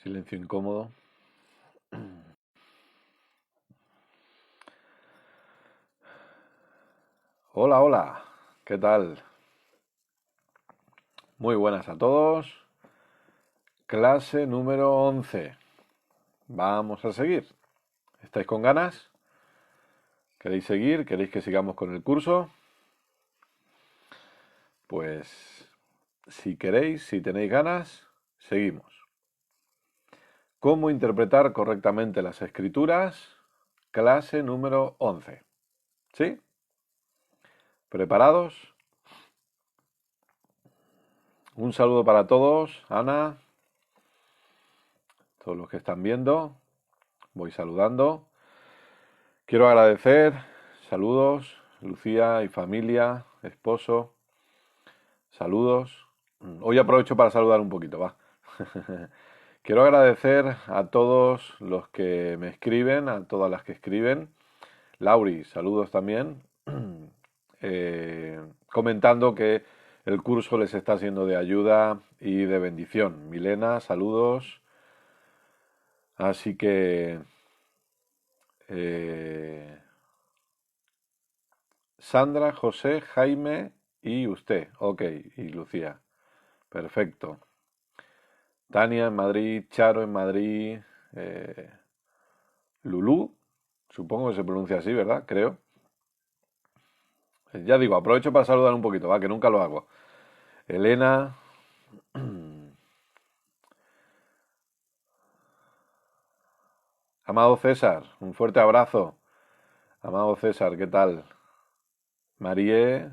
Silencio incómodo. Hola, hola. ¿Qué tal? Muy buenas a todos. Clase número 11. Vamos a seguir. ¿Estáis con ganas? ¿Queréis seguir? ¿Queréis que sigamos con el curso? Pues si queréis, si tenéis ganas, seguimos. ¿Cómo interpretar correctamente las escrituras? Clase número 11. ¿Sí? ¿Preparados? Un saludo para todos. Ana, todos los que están viendo, voy saludando. Quiero agradecer, saludos, Lucía y familia, esposo, saludos. Hoy aprovecho para saludar un poquito, va. Quiero agradecer a todos los que me escriben, a todas las que escriben. Lauri, saludos también. Comentando que el curso les está siendo de ayuda y de bendición. Milena, saludos. Así que Sandra, José, Jaime y usted. Ok, y Lucía. Perfecto. Tania en Madrid, Charo en Madrid, eh, Lulú, supongo que se pronuncia así, ¿verdad? Creo. Ya digo, aprovecho para saludar un poquito, va, que nunca lo hago. Elena. Amado César, un fuerte abrazo. Amado César, ¿qué tal? Marie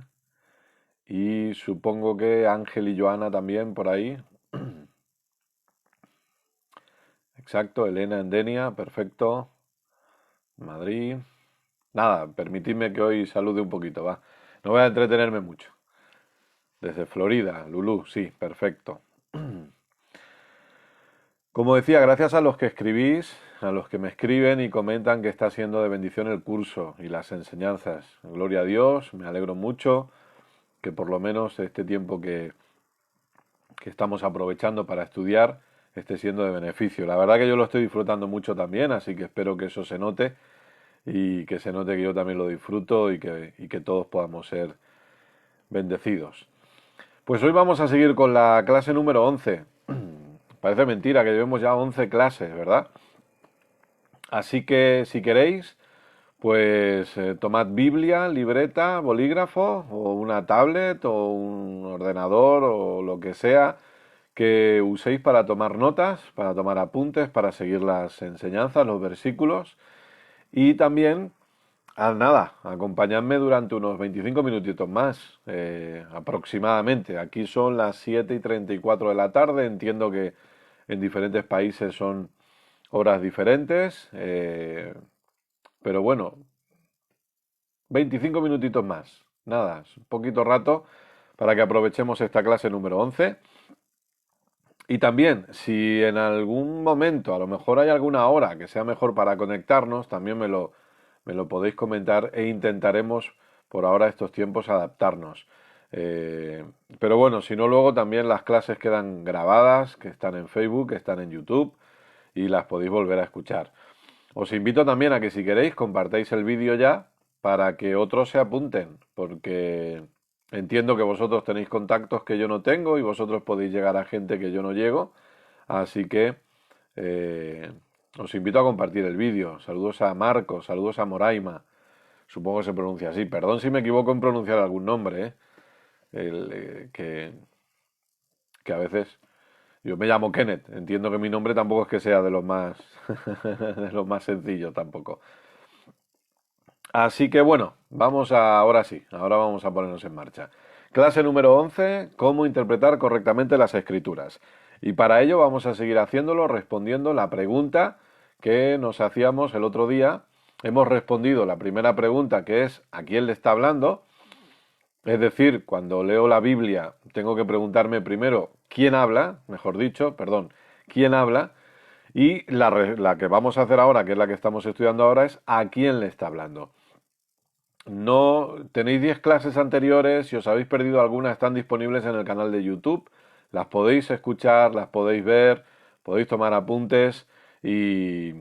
y supongo que Ángel y Joana también por ahí. Exacto, Elena en Denia, perfecto. Madrid. Nada, permitidme que hoy salude un poquito, va. No voy a entretenerme mucho. Desde Florida, Lulú, sí, perfecto. Como decía, gracias a los que escribís, a los que me escriben y comentan que está siendo de bendición el curso y las enseñanzas. Gloria a Dios, me alegro mucho que por lo menos este tiempo que estamos aprovechando para estudiar esté siendo de beneficio. La verdad que yo lo estoy disfrutando mucho también, así que espero que eso se note y que se note que yo también lo disfruto y que todos podamos ser bendecidos. Pues hoy vamos a seguir con la clase número 11. Parece mentira que llevemos ya 11 clases, ¿verdad? Así que si queréis, pues tomad Biblia, libreta, bolígrafo o una tablet o un ordenador o lo que sea que uséis para tomar notas, para tomar apuntes, para seguir las enseñanzas, los versículos. Y también, nada, acompañadme durante unos 25 minutitos más, aproximadamente. Aquí son las 7:34 de la tarde. Entiendo que en diferentes países son horas diferentes. Pero bueno, 25 minutitos más. Nada, es un poquito rato para que aprovechemos esta clase número 11. Y también, si en algún momento, a lo mejor hay alguna hora que sea mejor para conectarnos, también me lo podéis comentar e intentaremos por ahora estos tiempos adaptarnos. Eh, pero bueno, si no luego también las clases quedan grabadas, que están en Facebook, que están en YouTube y las podéis volver a escuchar. Os invito también a que si queréis compartáis el vídeo ya para que otros se apunten, porque entiendo que vosotros tenéis contactos que yo no tengo y vosotros podéis llegar a gente que yo no llego, así que eh, os invito a compartir el vídeo. Saludos a Marcos, saludos a Moraima, supongo que se pronuncia así. Perdón si me equivoco en pronunciar algún nombre, que a veces yo me llamo Kenneth. Entiendo que mi nombre tampoco es que sea de los más de los más sencillos tampoco. Así que bueno, ahora sí, ahora vamos a ponernos en marcha. Clase número 11, cómo interpretar correctamente las escrituras. Y para ello vamos a seguir haciéndolo respondiendo la pregunta que nos hacíamos el otro día. Hemos respondido la primera pregunta, que es ¿a quién le está hablando? Es decir, cuando leo la Biblia tengo que preguntarme primero quién habla, mejor dicho, perdón, quién habla. Y la que vamos a hacer ahora, que es la que estamos estudiando ahora, es ¿a quién le está hablando? No tenéis 10 clases anteriores, si os habéis perdido alguna, están disponibles en el canal de YouTube. Las podéis escuchar, las podéis ver, podéis tomar apuntes y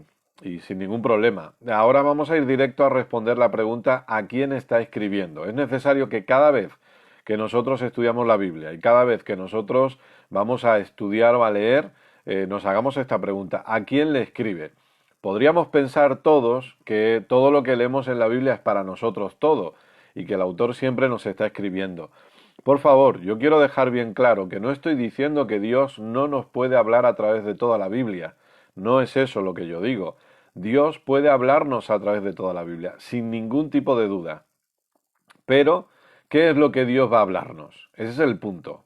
sin ningún problema. Ahora vamos a ir directo a responder la pregunta ¿a quién está escribiendo? Es necesario que cada vez que nosotros estudiamos la Biblia y cada vez que nosotros vamos a estudiar o a leer, nos hagamos esta pregunta: ¿a quién le escribe? Podríamos pensar todos que todo lo que leemos en la Biblia es para nosotros todo y que el autor siempre nos está escribiendo. Por favor, yo quiero dejar bien claro que no estoy diciendo que Dios no nos puede hablar a través de toda la Biblia. No es eso lo que yo digo. Dios puede hablarnos a través de toda la Biblia, sin ningún tipo de duda. Pero, ¿qué es lo que Dios va a hablarnos? Ese es el punto.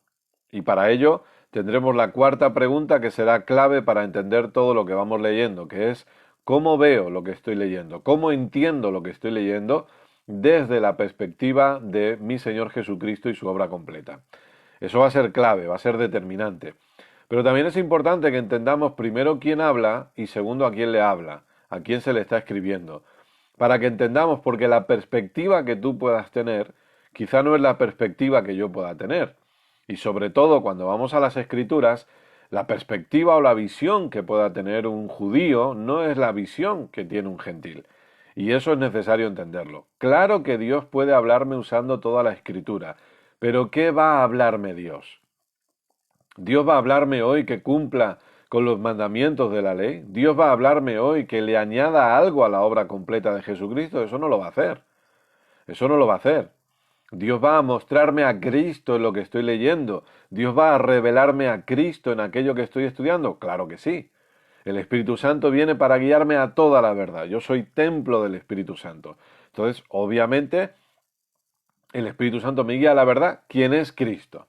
Y para ello tendremos la cuarta pregunta que será clave para entender todo lo que vamos leyendo, que es ¿cómo veo lo que estoy leyendo? ¿Cómo entiendo lo que estoy leyendo desde la perspectiva de mi Señor Jesucristo y su obra completa? Eso va a ser clave, va a ser determinante. Pero también es importante que entendamos primero quién habla y segundo a quién le habla, a quién se le está escribiendo, para que entendamos, porque la perspectiva que tú puedas tener quizá no es la perspectiva que yo pueda tener. Y sobre todo cuando vamos a las Escrituras, la perspectiva o la visión que pueda tener un judío no es la visión que tiene un gentil. Y eso es necesario entenderlo. Claro que Dios puede hablarme usando toda la Escritura, pero ¿qué va a hablarme Dios? Dios va a hablarme hoy que cumpla con los mandamientos de la ley. Dios va a hablarme hoy que le añada algo a la obra completa de Jesucristo. Eso no lo va a hacer. Eso no lo va a hacer. Dios va a mostrarme a Cristo en lo que estoy leyendo. Dios va a revelarme a Cristo en aquello que estoy estudiando. Claro que sí. El Espíritu Santo viene para guiarme a toda la verdad. Yo soy templo del Espíritu Santo. Entonces, obviamente, el Espíritu Santo me guía a la verdad. ¿Quién es Cristo?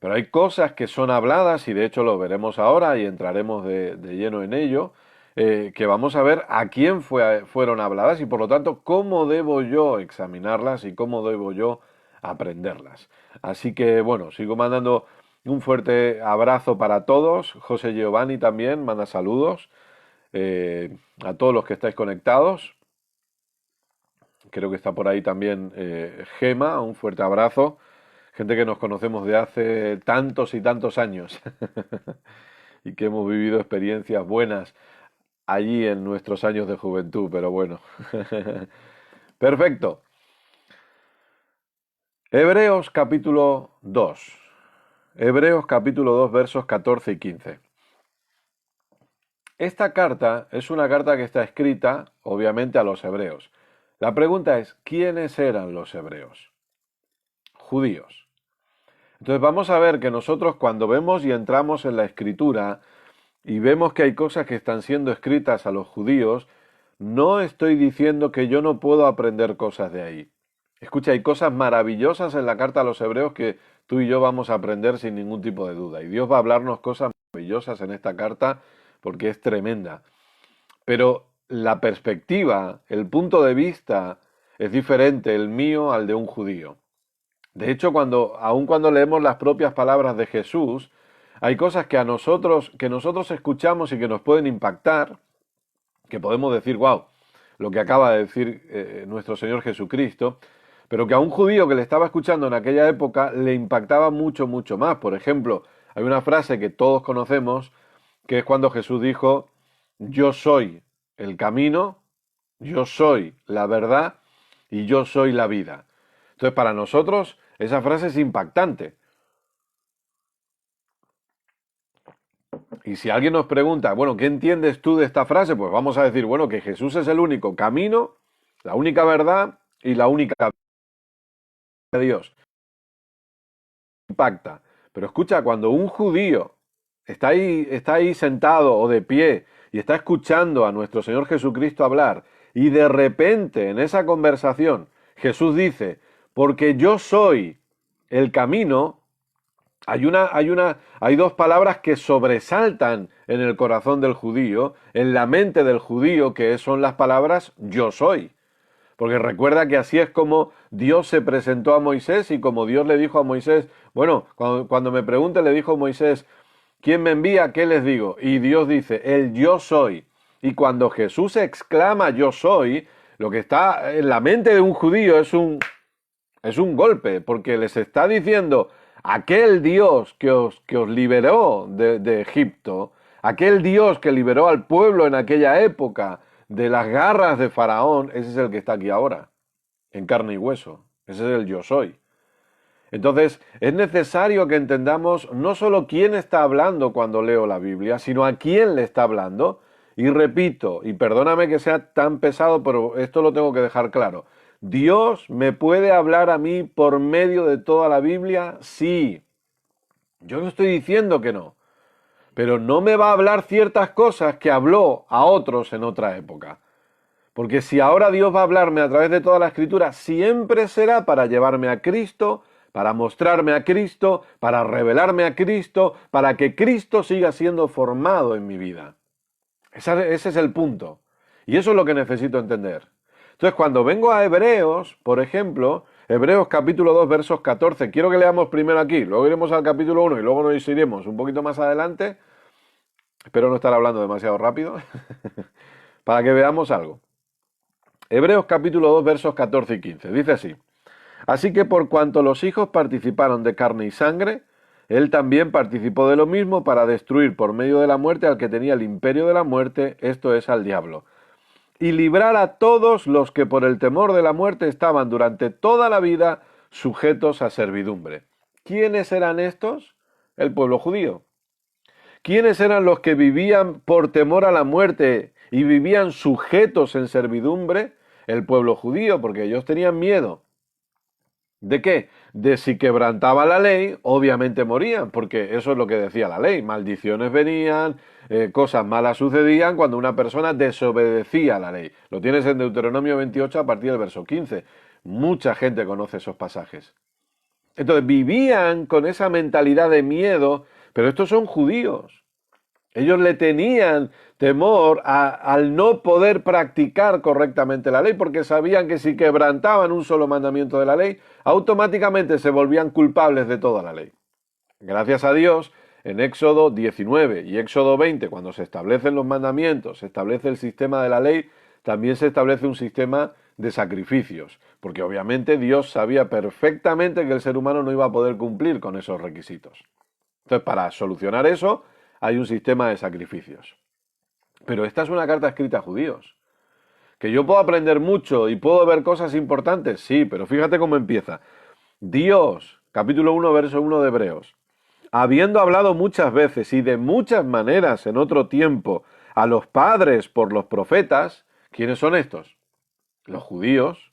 Pero hay cosas que son habladas, y de hecho lo veremos ahora y entraremos de lleno en ello, que vamos a ver a quién fueron habladas y por lo tanto cómo debo yo examinarlas y cómo debo yo aprenderlas. Así que bueno, sigo mandando un fuerte abrazo para todos. José Giovanni también manda saludos a todos los que estáis conectados. Creo que está por ahí también Gema, un fuerte abrazo. Gente que nos conocemos de hace tantos y tantos años y que hemos vivido experiencias buenas allí en nuestros años de juventud, pero bueno. Perfecto. Hebreos capítulo 2. Hebreos capítulo 2 versos 14 y 15. Esta carta es una carta que está escrita, obviamente, a los hebreos. La pregunta es, ¿quiénes eran los hebreos? Judíos. Entonces vamos a ver que nosotros cuando vemos y entramos en la Escritura y vemos que hay cosas que están siendo escritas a los judíos, no estoy diciendo que yo no puedo aprender cosas de ahí. Escucha, hay cosas maravillosas en la carta a los hebreos que tú y yo vamos a aprender sin ningún tipo de duda. Y Dios va a hablarnos cosas maravillosas en esta carta porque es tremenda. Pero la perspectiva, el punto de vista es diferente el mío al de un judío. De hecho, aun cuando leemos las propias palabras de Jesús, hay cosas que nosotros escuchamos y que nos pueden impactar, que podemos decir, wow, lo que acaba de decir nuestro Señor Jesucristo, pero que a un judío que le estaba escuchando en aquella época le impactaba mucho, mucho más. Por ejemplo, hay una frase que todos conocemos, que es cuando Jesús dijo, yo soy el camino, yo soy la verdad y yo soy la vida. Entonces, para nosotros, esa frase es impactante. Y si alguien nos pregunta, bueno, ¿qué entiendes tú de esta frase? Pues vamos a decir, bueno, que Jesús es el único camino, la única verdad y la única vida de Dios. Impacta. Pero escucha, cuando un judío está ahí sentado o de pie y está escuchando a nuestro Señor Jesucristo hablar y de repente en esa conversación Jesús dice, porque yo soy el camino, hay dos palabras que sobresaltan en el corazón del judío, en la mente del judío, que son las palabras yo soy. Porque recuerda que así es como Dios se presentó a Moisés y como Dios le dijo a Moisés, bueno, cuando me pregunte le dijo Moisés, ¿quién me envía? ¿Qué les digo? Y Dios dice, el yo soy. Y cuando Jesús exclama yo soy, lo que está en la mente de un judío es un golpe, porque les está diciendo, aquel Dios que os liberó de Egipto, Aquel Dios que liberó al pueblo en aquella época de las garras de Faraón, ese es el que está aquí ahora, en carne y hueso. Ese es el yo soy. Entonces, es necesario que entendamos no solo quién está hablando cuando leo la Biblia, sino a quién le está hablando. Y repito, y perdóname que sea tan pesado, pero esto lo tengo que dejar claro. ¿Dios me puede hablar a mí por medio de toda la Biblia? Sí. Yo no estoy diciendo que no, pero no me va a hablar ciertas cosas que habló a otros en otra época. Porque si ahora Dios va a hablarme a través de toda la Escritura, siempre será para llevarme a Cristo, para mostrarme a Cristo, para revelarme a Cristo, para que Cristo siga siendo formado en mi vida. Ese es el punto. Y eso es lo que necesito entender. Entonces, cuando vengo a Hebreos, por ejemplo, Hebreos capítulo 2, versos 14, quiero que leamos primero aquí, luego iremos al capítulo 1 y luego nos iremos un poquito más adelante. Espero no estar hablando demasiado rápido, para que veamos algo. Hebreos capítulo 2, versos 14 y 15. Dice así: Así que por cuanto los hijos participaron de carne y sangre, él también participó de lo mismo para destruir por medio de la muerte al que tenía el imperio de la muerte, esto es, al diablo, y librar a todos los que por el temor de la muerte estaban durante toda la vida sujetos a servidumbre. ¿Quiénes eran estos? El pueblo judío. ¿Quiénes eran los que vivían por temor a la muerte y vivían sujetos en servidumbre? El pueblo judío, porque ellos tenían miedo. ¿De qué? De si quebrantaba la ley, obviamente morían, porque eso es lo que decía la ley. Maldiciones venían, cosas malas sucedían cuando una persona desobedecía la ley. Lo tienes en Deuteronomio 28 a partir del verso 15. Mucha gente conoce esos pasajes. Entonces vivían con esa mentalidad de miedo, pero estos son judíos. Ellos le tenían temor al no poder practicar correctamente la ley, porque sabían que si quebrantaban un solo mandamiento de la ley, automáticamente se volvían culpables de toda la ley. Gracias a Dios, en Éxodo 19 y Éxodo 20, cuando se establecen los mandamientos, se establece el sistema de la ley, también se establece un sistema de sacrificios, porque obviamente Dios sabía perfectamente que el ser humano no iba a poder cumplir con esos requisitos. Entonces, para solucionar eso, hay un sistema de sacrificios. Pero esta es una carta escrita a judíos. ¿Que yo puedo aprender mucho y puedo ver cosas importantes? Sí, pero fíjate cómo empieza. Dios, capítulo 1, verso 1 de Hebreos, habiendo hablado muchas veces y de muchas maneras en otro tiempo a los padres por los profetas, ¿quiénes son estos? Los judíos.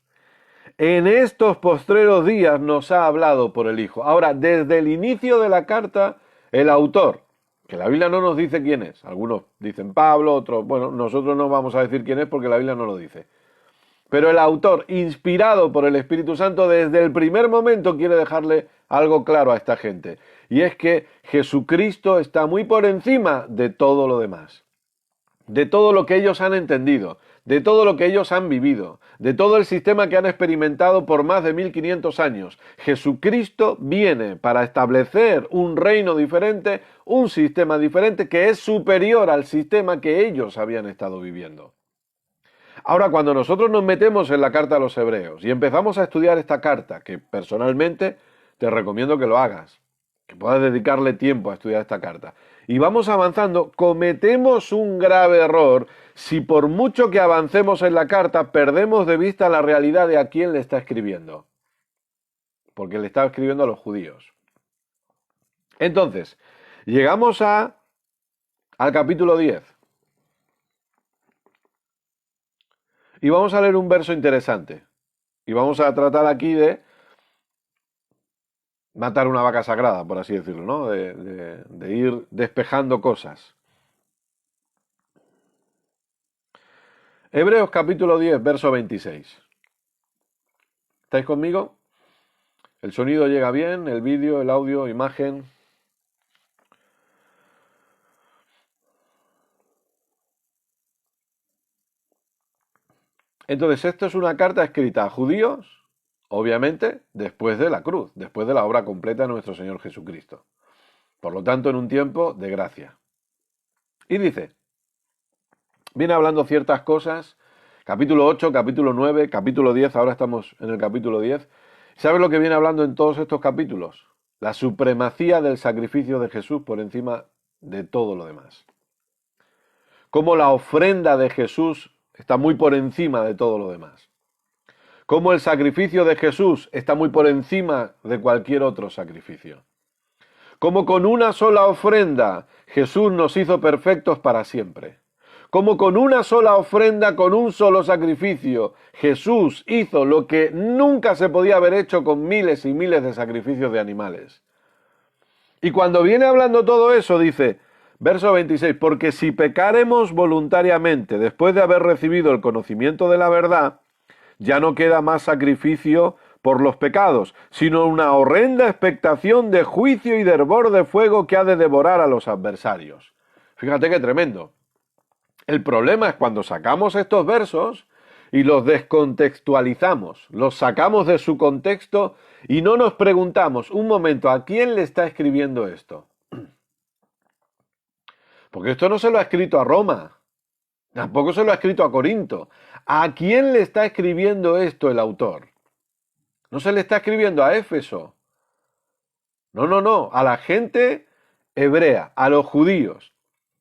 En estos postreros días nos ha hablado por el Hijo. Ahora, desde el inicio de la carta, el autor, que la Biblia no nos dice quién es, algunos dicen Pablo, otros, bueno, nosotros no vamos a decir quién es porque la Biblia no lo dice. Pero el autor, inspirado por el Espíritu Santo, desde el primer momento quiere dejarle algo claro a esta gente. Y es que Jesucristo está muy por encima de todo lo demás. De todo lo que ellos han entendido, de todo lo que ellos han vivido, de todo el sistema que han experimentado por más de 1500 años. Jesucristo viene para establecer un reino diferente, un sistema diferente que es superior al sistema que ellos habían estado viviendo. Ahora, cuando nosotros nos metemos en la carta a los hebreos y empezamos a estudiar esta carta, que personalmente te recomiendo que lo hagas, que puedas dedicarle tiempo a estudiar esta carta, y vamos avanzando, cometemos un grave error si por mucho que avancemos en la carta perdemos de vista la realidad de a quién le está escribiendo. Porque le está escribiendo a los judíos. Entonces, llegamos al capítulo 10. Y vamos a leer un verso interesante. Y vamos a tratar aquí de matar una vaca sagrada, por así decirlo, ¿no? De ir despejando cosas. Hebreos capítulo 10, verso 26. ¿Estáis conmigo? El sonido llega bien, el vídeo, el audio, imagen. Entonces, esto es una carta escrita a judíos, obviamente, después de la cruz, después de la obra completa de nuestro Señor Jesucristo. Por lo tanto, en un tiempo de gracia. Y dice, viene hablando ciertas cosas, capítulo 8, capítulo 9, capítulo 10, ahora estamos en el capítulo 10. ¿Sabes lo que viene hablando en todos estos capítulos? La supremacía del sacrificio de Jesús por encima de todo lo demás. cómo la ofrenda de Jesús está muy por encima de todo lo demás. Cómo el sacrificio de Jesús está muy por encima de cualquier otro sacrificio. Cómo con una sola ofrenda Jesús nos hizo perfectos para siempre. Cómo con una sola ofrenda, con un solo sacrificio, Jesús hizo lo que nunca se podía haber hecho con miles y miles de sacrificios de animales. Y cuando viene hablando todo eso, dice, verso 26, porque si pecáremos voluntariamente después de haber recibido el conocimiento de la verdad, ya no queda más sacrificio por los pecados, sino una horrenda expectación de juicio y de hervor de fuego que ha de devorar a los adversarios. Fíjate qué tremendo. El problema es cuando sacamos estos versos y los descontextualizamos, los sacamos de su contexto y no nos preguntamos, un momento, ¿a quién le está escribiendo esto? Porque esto no se lo ha escrito a Roma, tampoco se lo ha escrito a Corinto. ¿A quién le está escribiendo esto el autor? No se le está escribiendo a Éfeso. No, a la gente hebrea, a los judíos.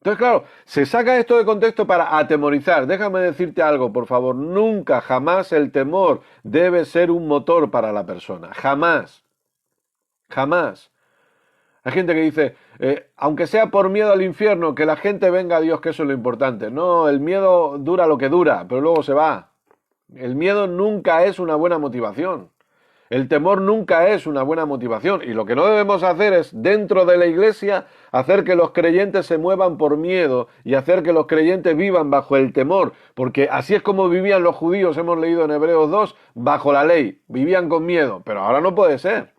Entonces, claro, se saca esto de contexto para atemorizar. Déjame decirte algo, por favor. Nunca, jamás el temor debe ser un motor para la persona. Jamás. Jamás. Hay gente que dice, aunque sea por miedo al infierno, que la gente venga a Dios, que eso es lo importante. No, el miedo dura lo que dura, pero luego se va. El miedo nunca es una buena motivación. El temor nunca es una buena motivación. Y lo que no debemos hacer es, dentro de la iglesia, hacer que los creyentes se muevan por miedo y hacer que los creyentes vivan bajo el temor. Porque así es como vivían los judíos, hemos leído en Hebreos 2, bajo la ley. Vivían con miedo. Pero ahora no puede ser.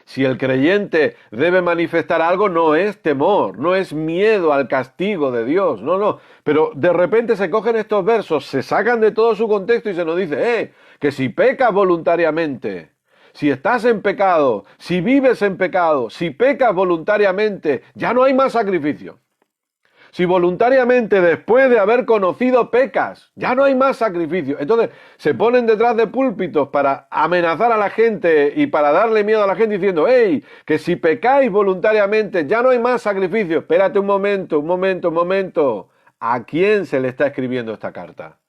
Si el creyente debe manifestar algo, no es temor, no es miedo al castigo de Dios, no. Pero de repente se cogen estos versos, se sacan de todo su contexto y se nos dice, que si pecas voluntariamente, si estás en pecado, si vives en pecado, si pecas voluntariamente, ya no hay más sacrificio. Si voluntariamente después de haber conocido pecas, ya no hay más sacrificio. Entonces se ponen detrás de púlpitos para amenazar a la gente y para darle miedo a la gente diciendo, que si pecáis voluntariamente ya no hay más sacrificio. Espérate un momento. ¿A quién se le está escribiendo esta carta?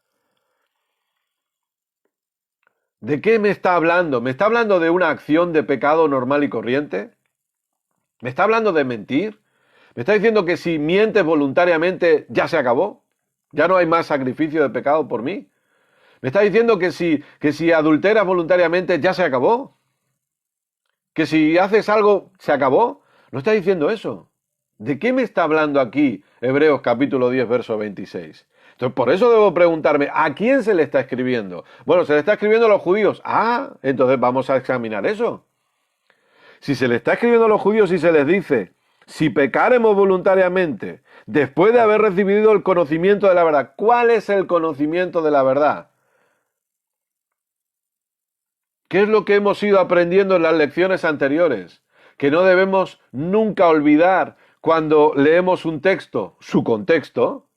¿De qué me está hablando? ¿Me está hablando de una acción de pecado normal y corriente? ¿Me está hablando de mentir? ¿Me está diciendo que si mientes voluntariamente ya se acabó? ¿Ya no hay más sacrificio de pecado por mí? ¿Me está diciendo que si adulteras voluntariamente ya se acabó? ¿Que si haces algo se acabó? No está diciendo eso. ¿De qué me está hablando aquí Hebreos capítulo 10, verso 26? Entonces, por eso debo preguntarme, ¿a quién se le está escribiendo? Bueno, se le está escribiendo a los judíos. Entonces vamos a examinar eso. Si se le está escribiendo a los judíos y se les dice, si pecáremos voluntariamente, después de haber recibido el conocimiento de la verdad, ¿cuál es el conocimiento de la verdad? ¿Qué es lo que hemos ido aprendiendo en las lecciones anteriores? Que no debemos nunca olvidar cuando leemos un texto, su contexto.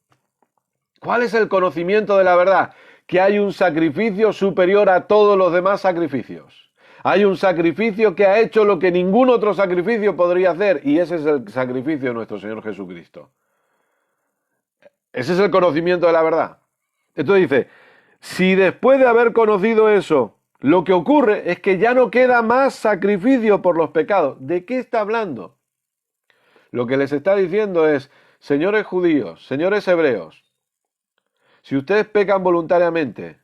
¿Cuál es el conocimiento de la verdad? Que hay un sacrificio superior a todos los demás sacrificios. Hay un sacrificio que ha hecho lo que ningún otro sacrificio podría hacer, y ese es el sacrificio de nuestro Señor Jesucristo. Ese es el conocimiento de la verdad. Entonces dice, si después de haber conocido eso, lo que ocurre es que ya no queda más sacrificio por los pecados. ¿De qué está hablando? Lo que les está diciendo es, señores judíos, señores hebreos, si ustedes pecan voluntariamente,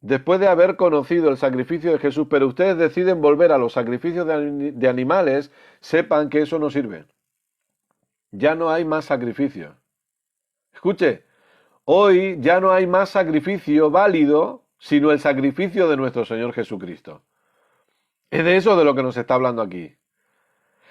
después de haber conocido el sacrificio de Jesús, pero ustedes deciden volver a los sacrificios de animales, sepan que eso no sirve. Ya no hay más sacrificio. Escuche, hoy ya no hay más sacrificio válido, sino el sacrificio de nuestro Señor Jesucristo. Es de eso de lo que nos está hablando aquí.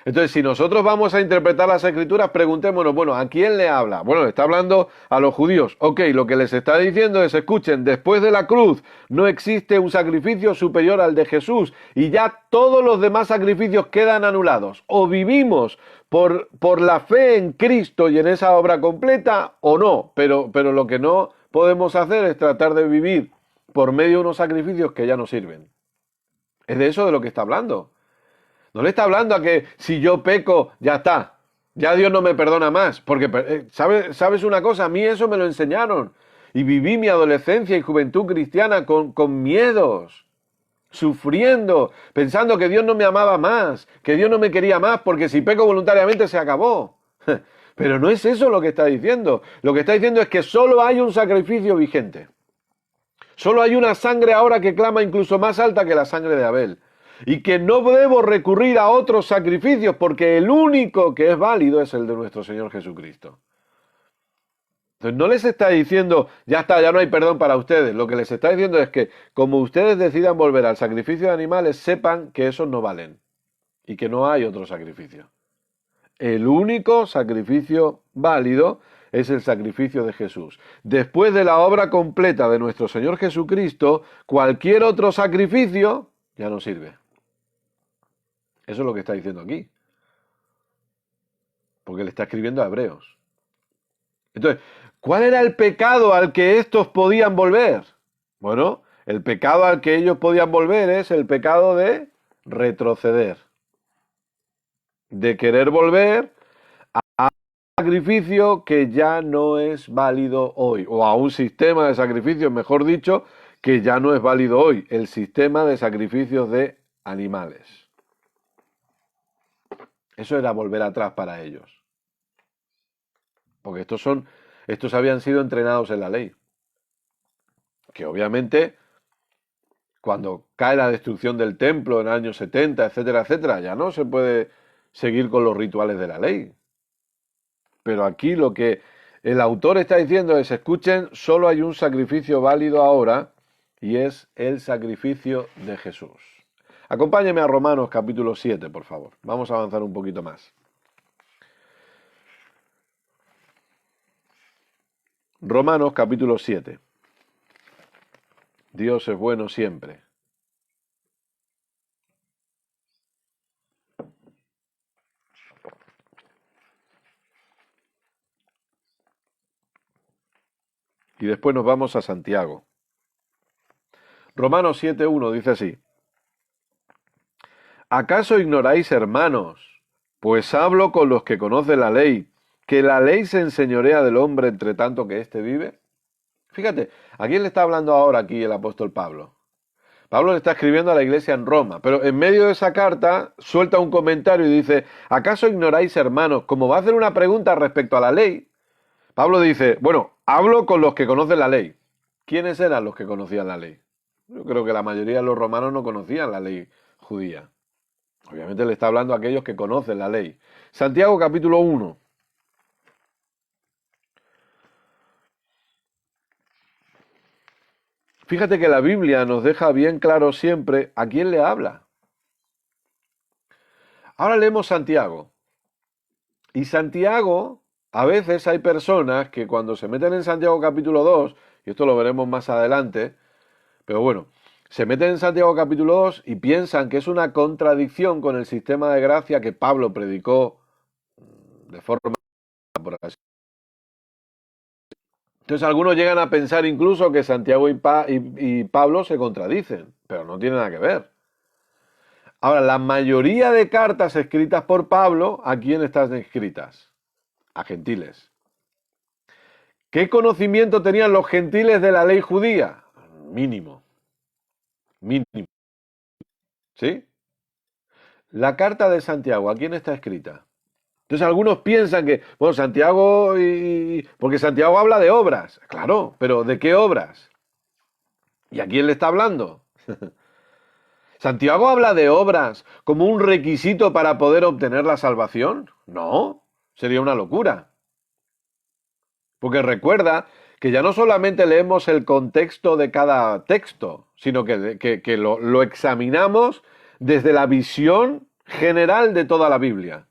Entonces, si nosotros vamos a interpretar las Escrituras, preguntémonos, bueno, ¿a quién le habla? Bueno, le está hablando a los judíos. Ok, lo que les está diciendo es, escuchen, después de la cruz no existe un sacrificio superior al de Jesús y ya todos los demás sacrificios quedan anulados. O vivimos por la fe en Cristo y en esa obra completa o no, pero lo que no podemos hacer es tratar de vivir por medio de unos sacrificios que ya no sirven. Es de eso de lo que está hablando. No le está hablando a que si yo peco, ya está. Ya Dios no me perdona más, porque, ¿sabes una cosa? A mí eso me lo enseñaron. Y viví mi adolescencia y juventud cristiana con miedos, sufriendo, pensando que Dios no me amaba más, que Dios no me quería más, porque si peco voluntariamente se acabó. Pero no es eso lo que está diciendo. Lo que está diciendo es que solo hay un sacrificio vigente. Solo hay una sangre ahora que clama incluso más alta que la sangre de Abel. Y que no debo recurrir a otros sacrificios porque el único que es válido es el de nuestro Señor Jesucristo. Entonces no les está diciendo, ya está, ya no hay perdón para ustedes. Lo que les está diciendo es que como ustedes decidan volver al sacrificio de animales, sepan que esos no valen y que no hay otro sacrificio. El único sacrificio válido es el sacrificio de Jesús. Después de la obra completa de nuestro Señor Jesucristo, cualquier otro sacrificio ya no sirve. Eso es lo que está diciendo aquí. Porque le está escribiendo a Hebreos. Entonces, ¿cuál era el pecado al que estos podían volver? Bueno, el pecado al que ellos podían volver es el pecado de retroceder. De querer volver a un sacrificio que ya no es válido hoy. O a un sistema de sacrificios, mejor dicho, que ya no es válido hoy. El sistema de sacrificios de animales. Eso era volver atrás para ellos. Porque estos habían sido entrenados en la ley. Que obviamente, cuando cae la destrucción del templo en el año 70, etcétera, etcétera, ya no se puede seguir con los rituales de la ley. Pero aquí lo que el autor está diciendo es, escuchen, solo hay un sacrificio válido ahora y es el sacrificio de Jesús. Acompáñeme a Romanos capítulo 7, por favor. Vamos a avanzar un poquito más. Romanos capítulo 7. Dios es bueno siempre. Y después nos vamos a Santiago. Romanos 7.1 dice así. ¿Acaso ignoráis, hermanos? Pues hablo con los que conocen la ley, que la ley se enseñorea del hombre entre tanto que éste vive. Fíjate, ¿a quién le está hablando ahora aquí el apóstol Pablo? Pablo le está escribiendo a la iglesia en Roma, pero en medio de esa carta suelta un comentario y dice, ¿acaso ignoráis, hermanos? Como va a hacer una pregunta respecto a la ley, Pablo dice, bueno, hablo con los que conocen la ley. ¿Quiénes eran los que conocían la ley? Yo creo que la mayoría de los romanos no conocían la ley judía. Obviamente le está hablando a aquellos que conocen la ley. Santiago capítulo 1. Fíjate que la Biblia nos deja bien claro siempre a quién le habla. Ahora leemos Santiago. Y Santiago, a veces hay personas que cuando se meten en Santiago capítulo 2, y esto lo veremos más adelante, pero bueno, se meten en Santiago capítulo 2 y piensan que es una contradicción con el sistema de gracia que Pablo predicó de forma, por así. Entonces algunos llegan a pensar incluso que Santiago y Pablo se contradicen, pero no tiene nada que ver. Ahora, la mayoría de cartas escritas por Pablo, ¿a quién están escritas? A gentiles. ¿Qué conocimiento tenían los gentiles de la ley judía? Mínimo. Mínimo. ¿Sí? La carta de Santiago, ¿a quién está escrita? Entonces algunos piensan que, bueno, Santiago porque Santiago habla de obras, claro, pero ¿de qué obras? ¿Y a quién le está hablando? ¿Santiago habla de obras como un requisito para poder obtener la salvación? No, sería una locura. Porque recuerda que ya no solamente leemos el contexto de cada texto, sino que lo examinamos desde la visión general de toda la Biblia.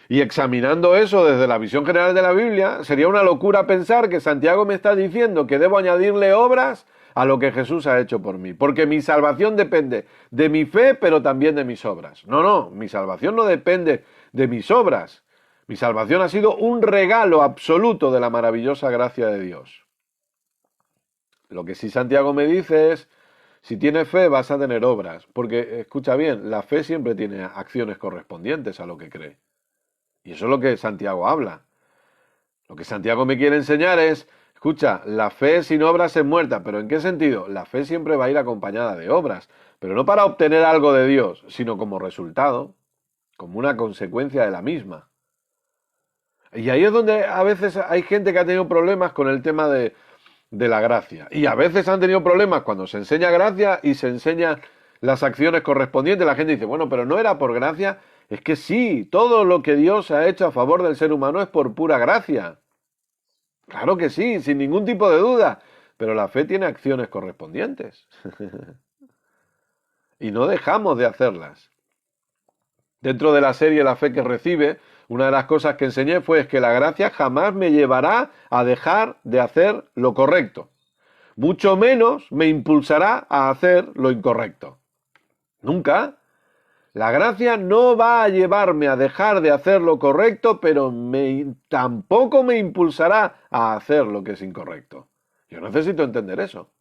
Y examinando eso desde la visión general de la Biblia, sería una locura pensar que Santiago me está diciendo que debo añadirle obras a lo que Jesús ha hecho por mí. Porque mi salvación depende de mi fe, pero también de mis obras. No, mi salvación no depende de mis obras. Mi salvación ha sido un regalo absoluto de la maravillosa gracia de Dios. Lo que sí Santiago me dice es, si tienes fe vas a tener obras. Porque, escucha bien, la fe siempre tiene acciones correspondientes a lo que cree. Y eso es lo que Santiago habla. Lo que Santiago me quiere enseñar es, escucha, la fe sin obras es muerta. ¿Pero en qué sentido? La fe siempre va a ir acompañada de obras, pero no para obtener algo de Dios, sino como resultado, como una consecuencia de la misma. Y ahí es donde a veces hay gente que ha tenido problemas con el tema de la gracia. Y a veces han tenido problemas cuando se enseña gracia y se enseñan las acciones correspondientes. La gente dice, bueno, pero no era por gracia. Es que sí, todo lo que Dios ha hecho a favor del ser humano es por pura gracia. Claro que sí, sin ningún tipo de duda. Pero la fe tiene acciones correspondientes. Y no dejamos de hacerlas. Dentro de la serie La fe que recibe, una de las cosas que enseñé fue que la gracia jamás me llevará a dejar de hacer lo correcto. Mucho menos me impulsará a hacer lo incorrecto. Nunca. La gracia no va a llevarme a dejar de hacer lo correcto, pero tampoco me impulsará a hacer lo que es incorrecto. Yo necesito entender eso.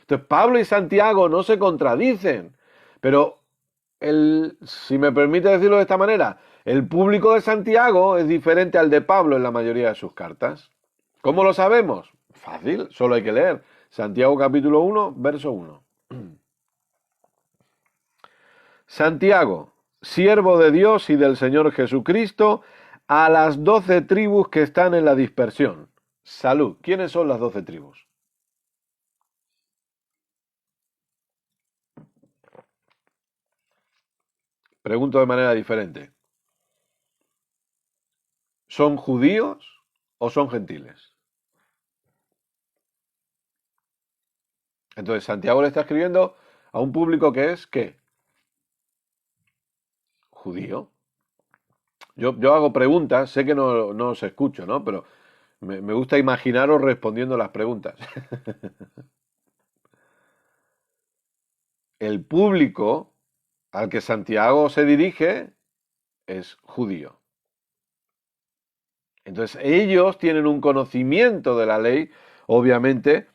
Entonces, Pablo y Santiago no se contradicen, pero si me permite decirlo de esta manera, el público de Santiago es diferente al de Pablo en la mayoría de sus cartas. ¿Cómo lo sabemos? Fácil, solo hay que leer. Santiago capítulo 1, verso 1. Santiago, siervo de Dios y del Señor Jesucristo, a las 12 tribus que están en la dispersión. Salud. ¿Quiénes son las 12 tribus? Pregunto de manera diferente. ¿Son judíos o son gentiles? Entonces, Santiago le está escribiendo a un público que es, ¿qué? Judío. Yo hago preguntas, sé que no os escucho, ¿no? Pero me gusta imaginaros respondiendo las preguntas. El público al que Santiago se dirige es judío. Entonces, ellos tienen un conocimiento de la ley, obviamente,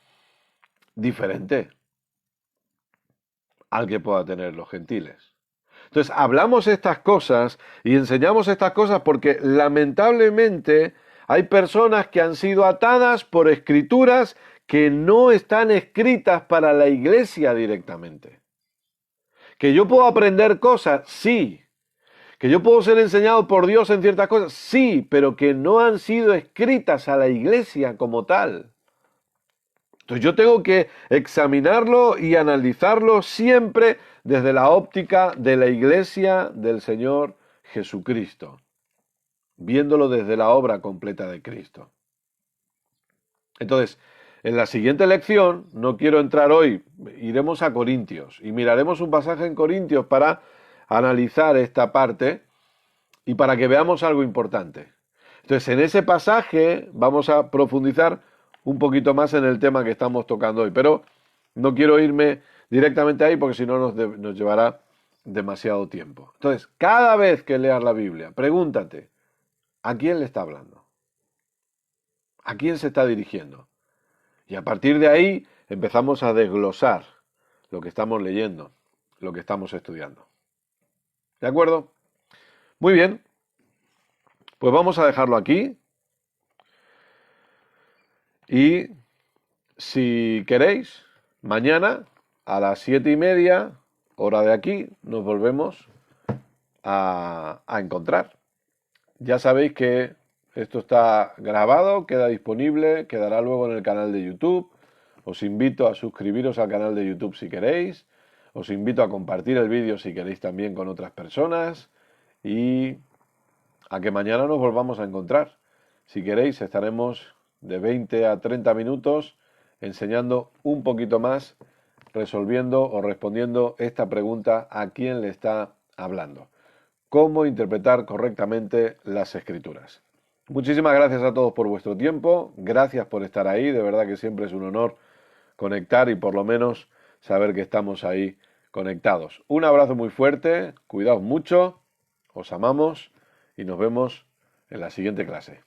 diferente al que pueda tener los gentiles. Entonces, hablamos estas cosas y enseñamos estas cosas porque lamentablemente hay personas que han sido atadas por escrituras que no están escritas para la iglesia directamente. Que yo puedo aprender cosas, sí. Que yo puedo ser enseñado por Dios en ciertas cosas, sí, pero que no han sido escritas a la iglesia como tal. Entonces yo tengo que examinarlo y analizarlo siempre desde la óptica de la iglesia del Señor Jesucristo, viéndolo desde la obra completa de Cristo. Entonces, en la siguiente lección, no quiero entrar hoy, iremos a Corintios y miraremos un pasaje en Corintios para analizar esta parte y para que veamos algo importante. Entonces, en ese pasaje vamos a profundizar un poquito más en el tema que estamos tocando hoy, pero no quiero irme directamente ahí porque si no nos llevará demasiado tiempo. Entonces, cada vez que leas la Biblia, pregúntate, ¿a quién le está hablando? ¿A quién se está dirigiendo? Y a partir de ahí empezamos a desglosar lo que estamos leyendo, lo que estamos estudiando. ¿De acuerdo? Muy bien. Pues vamos a dejarlo aquí. Y si queréis, mañana a las 7:30, hora de aquí, nos volvemos a encontrar. Ya sabéis que esto está grabado, queda disponible, quedará luego en el canal de YouTube. Os invito a suscribiros al canal de YouTube si queréis. Os invito a compartir el vídeo si queréis también con otras personas. Y a que mañana nos volvamos a encontrar. Si queréis, estaremos de 20 a 30 minutos enseñando un poquito más, resolviendo o respondiendo esta pregunta: ¿a quién le está hablando? ¿Cómo interpretar correctamente las escrituras? Muchísimas gracias a todos por vuestro tiempo, gracias por estar ahí, de verdad que siempre es un honor conectar y por lo menos saber que estamos ahí conectados. Un abrazo muy fuerte, cuidaos mucho, os amamos y nos vemos en la siguiente clase.